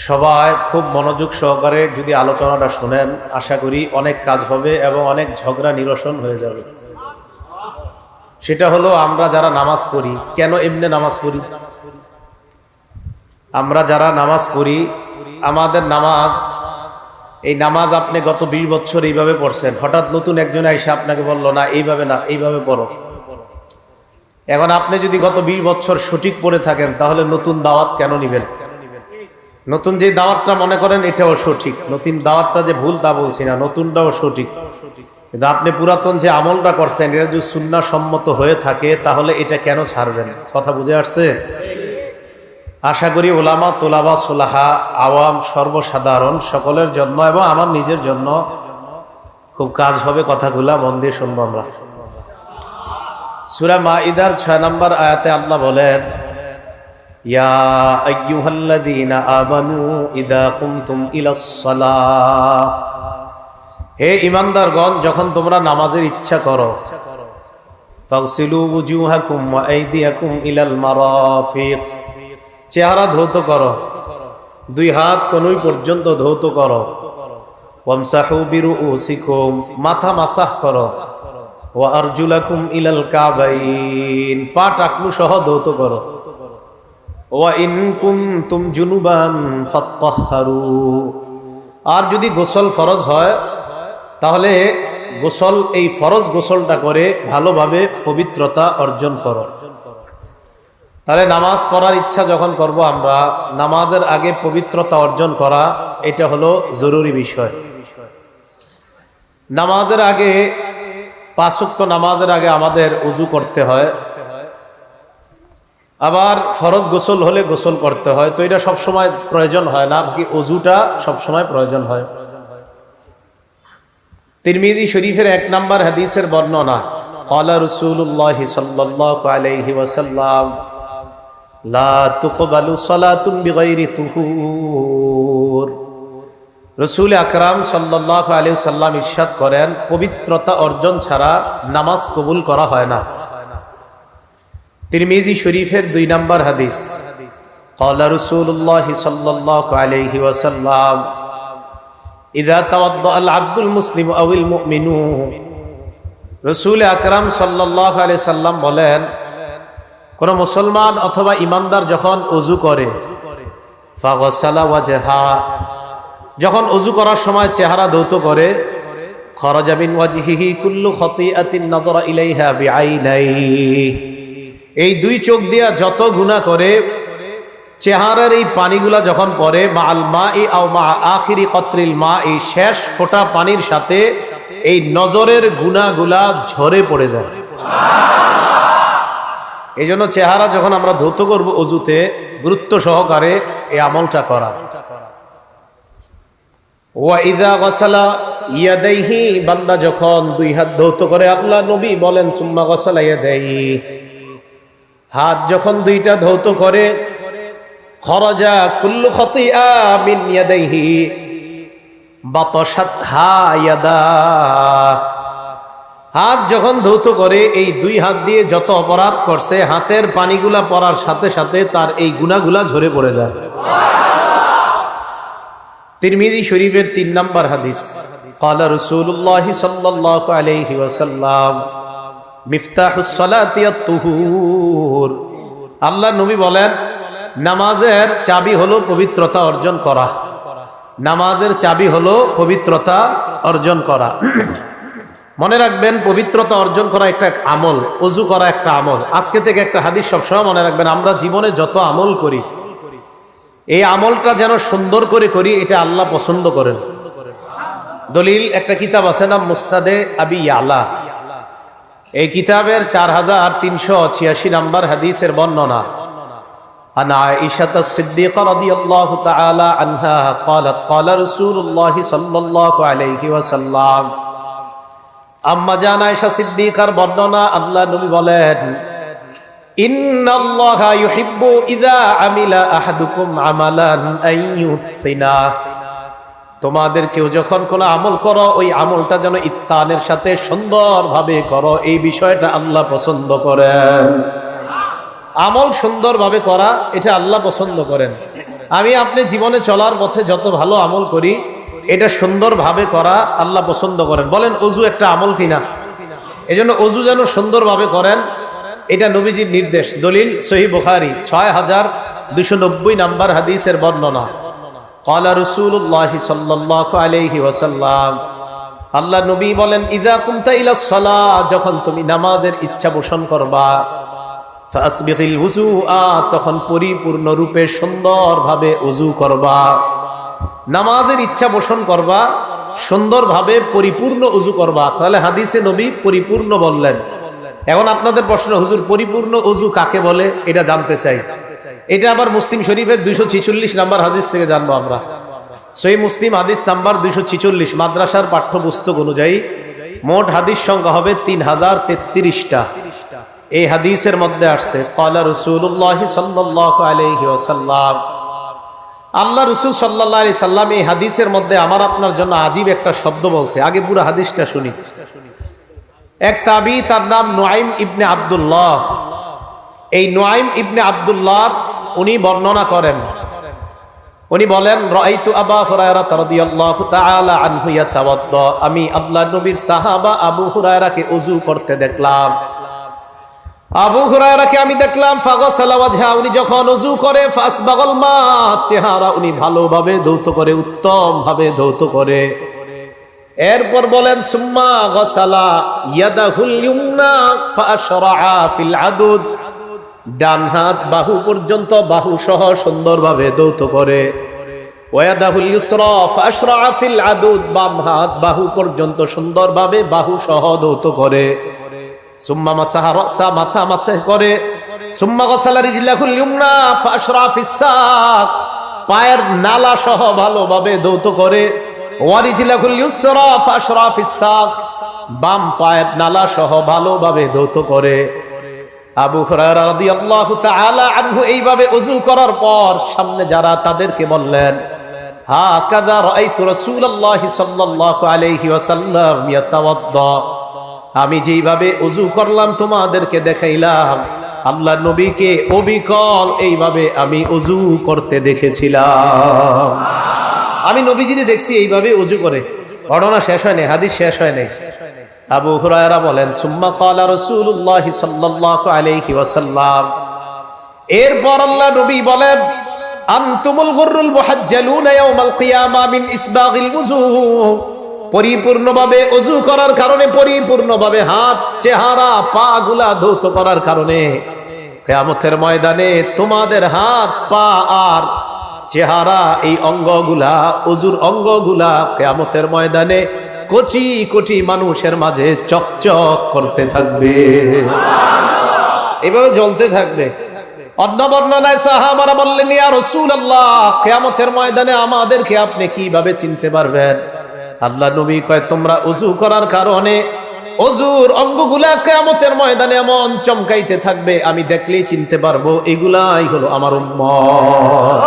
সবাই খুব মনোযোগ সহকারে যদি আলোচনাটা শুনেন, আশা করি অনেক কাজ হবে এবং অনেক ঝগড়া নিরসন হয়ে যাবে। সেটা হলো, আমরা যারা নামাজ পড়ি, কেন এমনি নামাজ পড়ি? আমরা যারা নামাজ পড়ি, আমাদের নামাজ, এই নামাজ আপনি গত 20 বছর এইভাবে পড়ছেন, হঠাৎ নতুন একজন এসে আপনাকে বললো না এইভাবে না, এইভাবে পড়ো। এখন আপনি যদি গত 20 বছর সঠিক পড়ে থাকেন, তাহলে নতুন দাওয়াত কেন নিবেন? নতুন যে দাওয়াতটা মনে করেন এটাও সঠিক, নতুন দাওয়াতটা যে ভুল তা বলছি না, নতুনটাও সঠিক। কিন্তু আপনি পুরাতন যে আমলটা করতেন, এটা যদি সুন্নাহ সম্মত হয়ে থাকে, তাহলে এটা কেন ছাড়বেন? কথা বুঝে আসছে? আশা করি ওলামা, তোলাবা, সোলাহা, আওয়াম, সর্বসাধারণ সকলের জন্য এবং আমার নিজের জন্য খুব কাজ হবে। কথাগুলা মন দিয়ে শুনবো আমরা। সূরা মাইদার 6 নম্বর আয়াতে আল্লাহ বলেন, ইয়া আইয়ুহাল্লাযীনা আমানু ইযা কুমতুম ইলাস সালাহ, হে ঈমানদারগণ, যখন তোমরা নামাজের ইচ্ছা করো, ফাগসিলু ওয়ুজুহাকুম ওয়া আইদিয়াকুম ইলাল মারাফিক, চেহারা ধৌত করো, 2 হাত কনুই পর্যন্ত ধৌত করো, ওয়ামসাহু বিরুউসিকুম, মাথা মাসাহ করো, ওয়া আরজুলাকুম ইলাল কাবাইন, পা টাকনু সহ ধৌত করো, ওয়া ইন কুনতুম জুনুবান ফাত্তাহহারু, আর যদি গোসল ফরজ হয় তাহলে গোসল, এই ফরজ গোসলটা করে ভালোভাবে পবিত্রতা অর্জন করো। তাহলে নামাজ পড়ার ইচ্ছা যখন করব আমরা, নামাজের আগে পবিত্রতা অর্জন করা, এটা হলো জরুরি বিষয়। নামাজের আগে, 5 ওয়াক্ত নামাজের আগে আমাদের ওযু করতে হয়, আবার ফরজ গোসল হলে গোসল করতে হয়। তো এটা সবসময় প্রয়োজন হয় না, কি ওযুটা সবসময় প্রয়োজন হয়। তিরমিজি শরীফের 1 নম্বর হাদিসের বর্ণনা, ক্বালা রাসূলুল্লাহ সাল্লাল্লাহু আলাইহি ওয়াসাল্লাম, লা তুকবালু সালাতুন বিগাইরি তুহুর, রাসূল আকরাম সাল্লাল্লাহু আলাইহি ওয়াসাল্লাম ইরশাদ করেন, পবিত্রতা অর্জন ছাড়া নামাজ কবুল করা হয় না। তিরমিজি শরীফের 2 নম্বর হাদিস, ক্বালা রাসূলুল্লাহ সাল্লাল্লাহু আলাইহি ওয়াসাল্লাম, ইযা তাওয়াদ্দাআল আবদুল মুসলিমু আওয়াল মুমিনু, রাসূল আকরাম সাল্লাল্লাহু আলাইহি সাল্লাম বলেন, কোন মুসলমান অথবা ইমানদার যখন ওযু করে, ফাগসালা ওয়াজহা, যখন ওযু করার সময় চেহারা ধৌত করে, খরাজা মিন ওয়াজহিহি কুল্লু খাতিআতিন নাযারা ইলাইহা বিআইনাইহি, এই 2 চোখ দিয়া যত গুনাহ করে, চেহারার এই পানিগুলা যখন পড়ে, মাআল মাই আও মা আখিরি কতরিল মা, এই শেষ ফোঁটা পানির সাথে এই নজরের গুনাহগুলা ঝরে পড়ে যায়। এই জন্য চেহারা যখন আমরা ধৌত করব ওযুতে, গুরুত্ব সহকারে এই আমলটা করা। ওয়া ইযা গাসালা ইয়াদাইহি, বান্দা যখন 2 হাত ধৌত করে, আল্লাহ নবী বলেন, সুম্মা গাসালা ইয়াদাইহি, হাত যখন 2টা ধৌত করে, খরাজা কুল্লু খাতিআ মিন ইয়াদাইহি বাতাশাতহা ইয়াদা, হাত যখন ধৌত করে, এই 2 হাত দিয়ে যত অপরাধ করছে, হাতের পানিগুলা পড়ার সাথে সাথে তার এই গুনাহগুলা ঝরে পড়ে যায়। তিরমিজি শরীফের 3 নম্বর হাদিস, ক্বালা রাসূলুল্লাহ সাল্লাল্লাহু আলাইহি ওয়াসাল্লাম, মিফতাহুস সালাতি আত-তুহুর, আল্লাহ নবী বলেন, নামাজের চাবি হলো পবিত্রতা অর্জন করা। নামাজের চাবি হলো পবিত্রতা অর্জন করা। মনে রাখবেন, পবিত্রতা অর্জন করা একটা আমল, ওযু করা একটা আমল। আজকে থেকে একটা হাদিস সবসময় মনে রাখবেন, আমরা জীবনে যত আমল করি, এই আমলটা যেন সুন্দর করে করি, এটা আল্লাহ পছন্দ করেন। দলিল একটা কিতাব আছে নাম মুসনাদে আবি ইয়ালা, এই কিতাবের 4386 নম্বর হাদিসের বর্ণনা, عن عائشة الصديقة رضي الله تعالى عنها قالت قال رسول الله صلى الله عليه وسلم, আম্মা জান আয়েশা সিদ্দিকার বর্ণনা, আল্লাহ নবী বলেন, ইন্নাল্লাহা ইউহিব্বু ইযা আমিলা আহাদুকুম আমালান আন ইউতিনা, তোমাদের কেউ যখন কোনো আমল করো, ওই আমলটা যেন ইত্তানের সাথে সুন্দরভাবে করো, এই বিষয়টা আল্লাহ পছন্দ করেন। আমল সুন্দরভাবে করা, এটা আল্লাহ পছন্দ করেন। আমি আপনি জীবনে চলার পথে যত ভালো আমল করি এটা সুন্দরভাবে করা আল্লাহ পছন্দ করেন। বলেন ওযু একটা আমল কিনা? এজন্য ওযু যেন সুন্দরভাবে করেন, এটা নবীজির নির্দেশ। দলিল সহিহ বুখারী 6290 নাম্বার হাদিসের বর্ণনা। ক্বালা রাসূলুল্লাহি সাল্লাল্লাহু আলাইহি ওয়াসাল্লাম, আল্লাহ নবী বলেন, ইযা কুমতা ইলাস সালাহ, যখন তুমি নামাজের ইচ্ছা পোষণ করবা, ফাসবিগিল ওযুআ, তখন পরিপূর্ণ রূপে সুন্দরভাবে ওযু করবা। নামাজের ইচ্ছা পোষণ করবা, সুন্দরভাবে পরিপূর্ণ ওযু করবা। তাহলে হাদিসে নবী পরিপূর্ণ বললেন। এখন আপনাদের প্রশ্ন, হুজুর পরিপূর্ণ ওযু কাকে বলে এটা জানতে চাই। এটা আবার মুসলিম শরীফের 246 নাম্বার হাদিস থেকে জানবো আমরা। সহিহ মুসলিম হাদিস নাম্বার 246, মাদ্রাসার পাঠ্যপুস্তক অনুযায়ী মোট হাদিস সংখ্যা হবে 3033টা। এই হাদিসের মধ্যে আসছে, ক্বালা রাসূলুল্লাহি সাল্লাল্লাহু আলাইহি ওয়াসাল্লাম, আল্লাহ রাসূল সাল্লাল্লাহু আলাইহি সাল্লাম এই হাদিসের মধ্যে আমার আপনার জন্য আজীব একটা শব্দ বলছে। আগে পুরো হাদিসটা শুনি। এক তাবী, তার নাম নুআইম ইবনে আব্দুল্লাহ। এই নুআইম ইবনে আব্দুল্লাহ উনি বর্ণনা করেন, উনি বলেন, রাআইতু আবু হুরায়রা রাদিয়াল্লাহু তাআলা আনহু ইয়াতাওয়াদ্দা, আমি আল্লাহর নবীর সাহাবা আবু হুরায়রাকে ওযু করতে দেখলাম। আবু হুরায়রাকে আমি দেখলাম, ফাগাসালা ওয়াজহা, উনি যখন ওযু করে, ফাসবাগাল মা, চেহারা উনি ভালোভাবে ধৌত করে, উত্তম ভাবে ধৌত করে। এরপর বলেন, সুম্মা গাসালা ইয়াদাহুল ইউমনা ফাআশরাআ ফিল আদুদ, ডান হাত বাহু পর্যন্ত, বাহু সহ সুন্দরভাবে ধৌত করে। ওয়াদাহুল ইউসরা ফাআশরাআ ফিল আদুদ, বাম হাত বাহু পর্যন্ত সুন্দরভাবে বাহু সহ ধৌত করে। সুম্মা মাসাহা রাসা, মাথা মাসহ করে। সুম্মা গাসালা রিজলাহুল ইউমনা ফাআশরাআ ফিস সাক, পায়ের নালা সহ ভালোভাবে ধৌত করে। ওয়ারিজলাহুল ইউসরা ফাআশরাআ ফিস সাক, বাম পায়ের নালা সহ ভালোভাবে ধৌত করে। আবু হুরায়রা রাদিয়াল্লাহু তাআলা আনহু এইভাবে ওযু করার পর সামনে যারা, তাদেরকে বললেন, হাকাযা রাআইতু রাসূলুল্লাহি সাল্লাল্লাহু আলাইহি ওয়াসাল্লাম ইয়াতাওয়াদ্দা, আমি যেইভাবে ওযু করলাম তোমাদেরকে দেখাইলাম, আল্লাহর নবীকে অবিকল এইভাবে আমি ওযু করতে দেখেছিলাম। আমি নবীজিকে দেখছি এইভাবে ওযু করে। ঘটনা শেষ হয় নাই, হাদিস শেষ হয় নাই। আবু হুরায়রা বলেন, সুম্মা ক্বালা রাসূলুল্লাহি সাল্লাল্লাহু আলাইহি ওয়াসাল্লাম, এরপর আল্লাহ নবী বলেন, আনতুমুল গুররুল মুহাজ্জালুনা ইয়াউমাল কিয়ামা মিন ইসবাগিল ওযু, পরিপূর্ণভাবে ওযু করার কারণে, পরিপূর্ণভাবে হাত, চেহারা, পা গুলা ধৌত করার কারণে কিয়ামতের ময়দানে তোমাদের হাত, পা আর চেহারা, এই অঙ্গগুলা, ওযুর অঙ্গগুলা কিয়ামতের ময়দানে কোটি কোটি মানুষের মাঝে চকচক করতে থাকবে, এভাবে জ্বলতে থাকবে। অন্য বর্ণনায় সাহাবারা বললেন, ইয়া রাসূলুল্লাহ, কিয়ামতের ময়দানে আমাদেরকে আপনি কিভাবে চিনতে পারবেন? আল্লাহ নবী কয়, তোমরা ওযু করার কারণে ওযুর অঙ্গগুলা কিয়ামতের ময়দানে এমন চমকাইতে থাকবে, আমি দেখলেই চিনতে পারবো এগুলাই হলো আমার উম্মত।